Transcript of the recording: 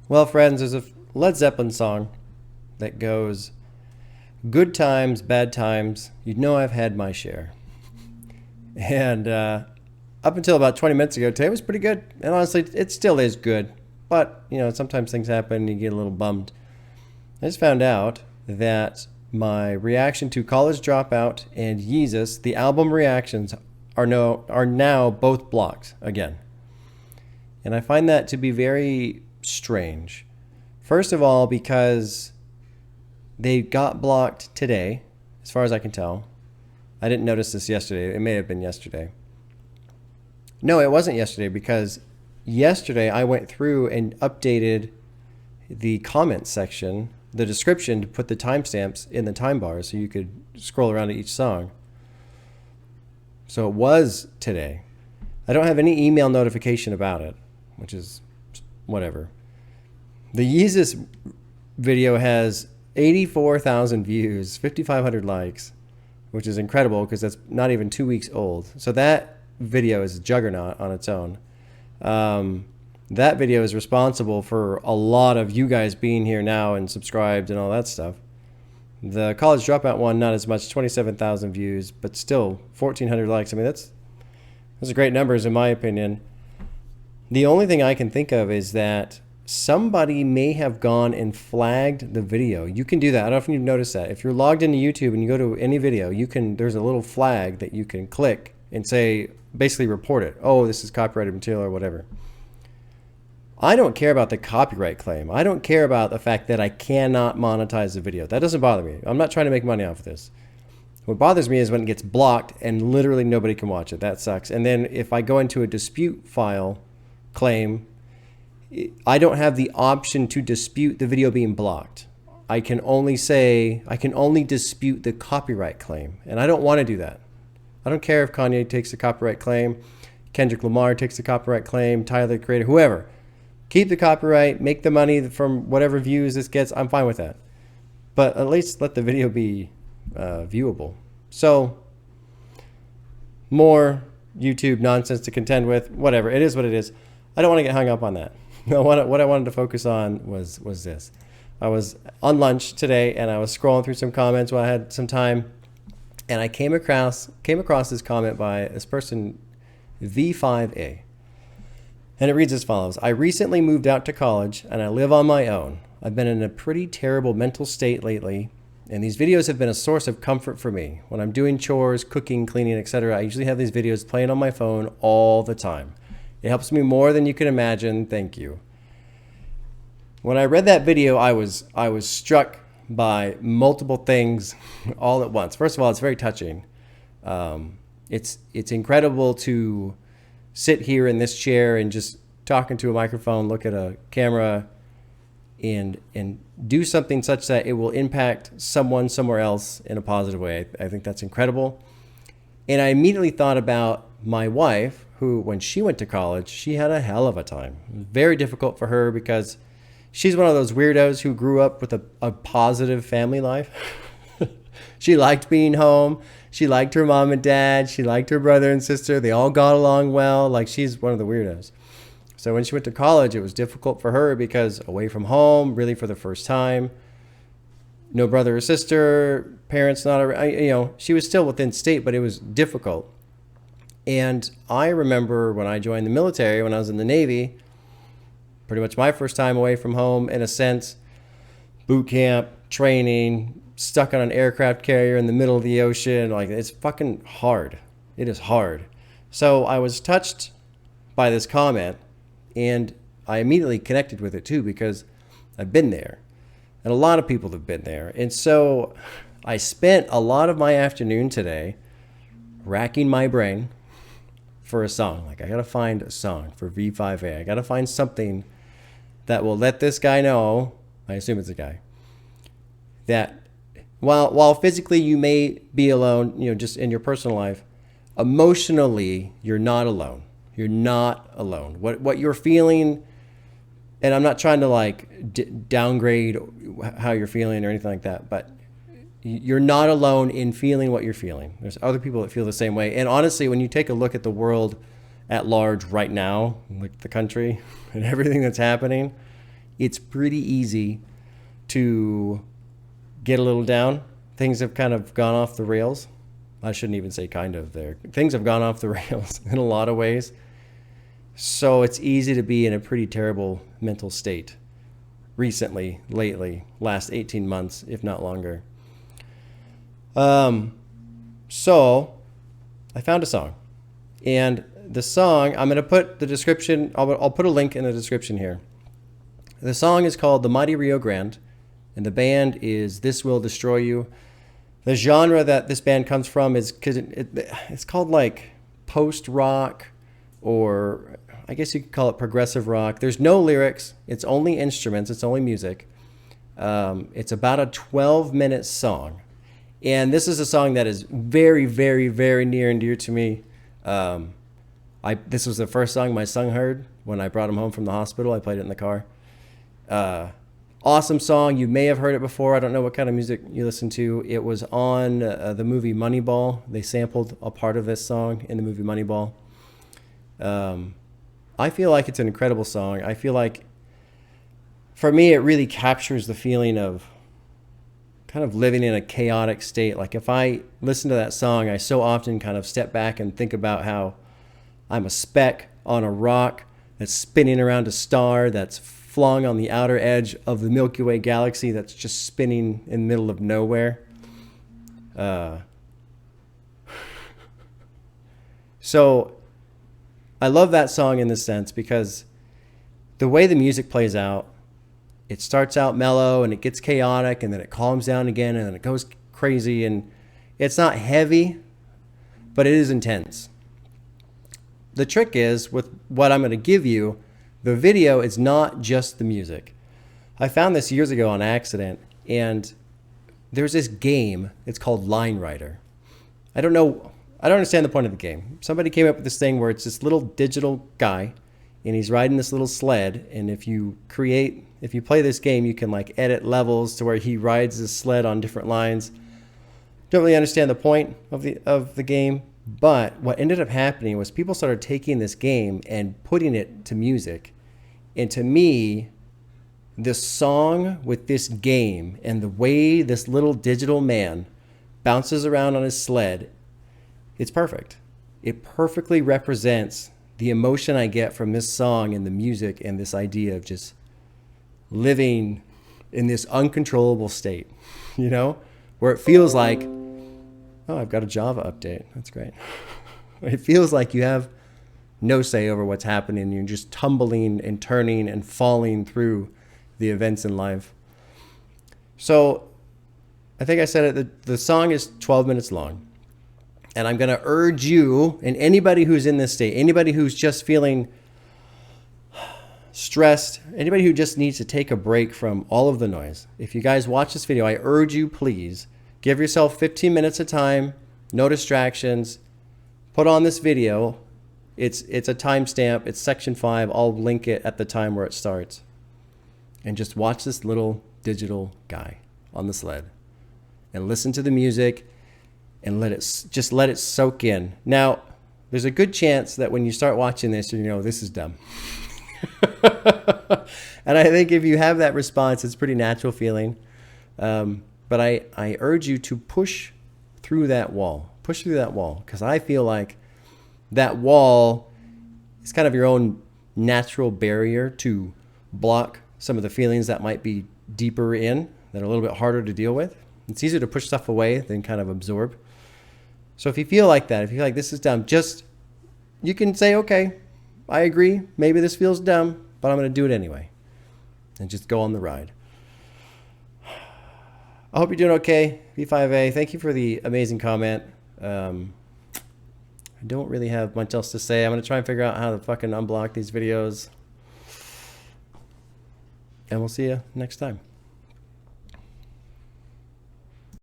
Well, friends, there's a Led Zeppelin song that goes, "Good times, bad times, you know I've had my share." And up until about 20 minutes ago, today was pretty good. And honestly, it still is good. But, sometimes things happen and you get a little bummed. I just found out that my reaction to College Dropout and Yeezus, the album reactions, are now both blocked again. And I find that to be very strange. First of all, because they got blocked today, as far as I can tell. I didn't notice this yesterday. It may have been yesterday. No, it wasn't yesterday, because yesterday I went through and updated the comments section, the description, to put the timestamps in the time bar so you could scroll around to each song. So it was today. I don't have any email notification about it, which is whatever. The Yeezus video has 84,000 views, 5,500 likes, which is incredible because that's not even 2 weeks old. So that video is a juggernaut on its own. That video is responsible for a lot of you guys being here now and subscribed and all that stuff. The College Dropout one, not as much, 27,000 views, but still 1,400 likes. I mean, those are great numbers in my opinion. The only thing I can think of is that somebody may have gone and flagged the video. You can do that. I don't know if you've noticed that. If you're logged into YouTube and you go to any video, there's a little flag that you can click and say, basically report it. Oh, this is copyrighted material or whatever. I don't care about the copyright claim. I don't care about the fact that I cannot monetize the video. That doesn't bother me. I'm not trying to make money off of this. What bothers me is when it gets blocked and literally nobody can watch it. That sucks. And then if I go into a dispute file claim, I don't have the option to dispute the video being blocked. I can only dispute the copyright claim. And I don't want to do that. I don't care if Kanye takes the copyright claim, Kendrick Lamar takes the copyright claim, Tyler the Creator, whoever. Keep the copyright, make the money from whatever views this gets. I'm fine with that. But at least let the video be viewable. So, more YouTube nonsense to contend with. Whatever. It is what it is. I don't want to get hung up on that. What I wanted to focus on was this. I was on lunch today and I was scrolling through some comments while I had some time, and I came across this comment by this person, V5A. And it reads as follows: "I recently moved out to college and I live on my own. I've been in a pretty terrible mental state lately, and these videos have been a source of comfort for me. When I'm doing chores, cooking, cleaning, etc., I usually have these videos playing on my phone all the time. It helps me more than you can imagine. Thank you." When I read that video, I was struck by multiple things all at once. First of all, it's very touching. It's incredible to sit here in this chair and just talk into a microphone, look at a camera, and do something such that it will impact someone somewhere else in a positive way. I think that's incredible. And I immediately thought about my wife, who, when she went to college, she had a hell of a time. It was very difficult for her because she's one of those weirdos who grew up with a positive family life. She liked being home. She liked her mom and dad. She liked her brother and sister. They all got along well. Like, she's one of the weirdos. So when she went to college, it was difficult for her because away from home, really for the first time, no brother or sister, parents not around, she was still within state, but it was difficult. And I remember when I joined the military, when I was in the Navy, pretty much my first time away from home, in a sense, boot camp, training, stuck on an aircraft carrier in the middle of the ocean. Like, it's fucking hard. It is hard. So I was touched by this comment, and I immediately connected with it too, because I've been there and a lot of people have been there. And so I spent a lot of my afternoon today racking my brain for a song. Like, I got to find a song for V5A. I got to find something that will let this guy know, I assume it's a guy, that while physically you may be alone, just in your personal life, emotionally, you're not alone. You're not alone. What you're feeling, and I'm not trying to downgrade how you're feeling or anything like that, but you're not alone in feeling what you're feeling. There's other people that feel the same way. And honestly, when you take a look at the world at large right now, like the country and everything that's happening, it's pretty easy to get a little down. Things have kind of gone off the rails. I shouldn't even say kind of there. Things have gone off the rails in a lot of ways. So it's easy to be in a pretty terrible mental state recently, lately, last 18 months, if not longer. So I found a song. And the song, I'm going to put the description, I'll put a link in the description here. The song is called the Mighty Rio Grande, and the band is This Will Destroy You. The genre that this band comes from is, because it's called like post-rock, or I guess you could call it progressive rock. There's no lyrics. It's only instruments. It's only music. It's about a 12-minute song. And this is a song that is very, very, very near and dear to me. This was the first song my son heard when I brought him home from the hospital. I played it in the car. Awesome song. You may have heard it before. I don't know what kind of music you listen to. It was on the movie Moneyball. They sampled a part of this song in the movie Moneyball. I feel like it's an incredible song. I feel like, for me, it really captures the feeling of kind of living in a chaotic state. Like if I listen to that song, I so often kind of step back and think about how I'm a speck on a rock that's spinning around a star that's flung on the outer edge of the Milky Way galaxy that's just spinning in the middle of nowhere. So I love that song in this sense because the way the music plays out, it starts out mellow and it gets chaotic and then it calms down again and then it goes crazy, and it's not heavy, but it is intense. The trick is, with what I'm going to give you, the video is not just the music. I found this years ago on accident, and there's this game. It's called Line Writer. I don't understand the point of the game. Somebody came up with this thing where it's this little digital guy, and he's riding this little sled. And if you play this game, you can like edit levels to where he rides this sled on different lines. Don't really understand the point of the game. But what ended up happening was people started taking this game and putting it to music. And to me, the song with this game and the way this little digital man bounces around on his sled, it's perfect. It perfectly represents the emotion I get from this song and the music and this idea of just living in this uncontrollable state, where it feels like, oh, I've got a Java update. That's great. It feels like you have no say over what's happening. You're just tumbling and turning and falling through the events in life. So I think I said it, the song is 12 minutes long. And I'm going to urge you and anybody who's in this state, anybody who's just feeling stressed, anybody who just needs to take a break from all of the noise. If you guys watch this video, I urge you, please, give yourself 15 minutes of time, no distractions. Put on this video. It's a timestamp. It's section 5. I'll link it at the time where it starts. And just watch this little digital guy on the sled. And listen to the music and let it soak in. Now, there's a good chance that when you start watching this, this is dumb. And I think if you have that response, it's a pretty natural feeling. But I urge you to push through that wall. Push through that wall. Because I feel like that wall is kind of your own natural barrier to block some of the feelings that might be deeper in, that are a little bit harder to deal with. It's easier to push stuff away than kind of absorb. So if you feel like that, if you feel like this is dumb, you can say, okay, I agree. Maybe this feels dumb, but I'm going to do it anyway. And just go on the ride. I hope you're doing okay, V5A. Thank you for the amazing comment. I don't really have much else to say. I'm going to try and figure out how to fucking unblock these videos. And we'll see you next time.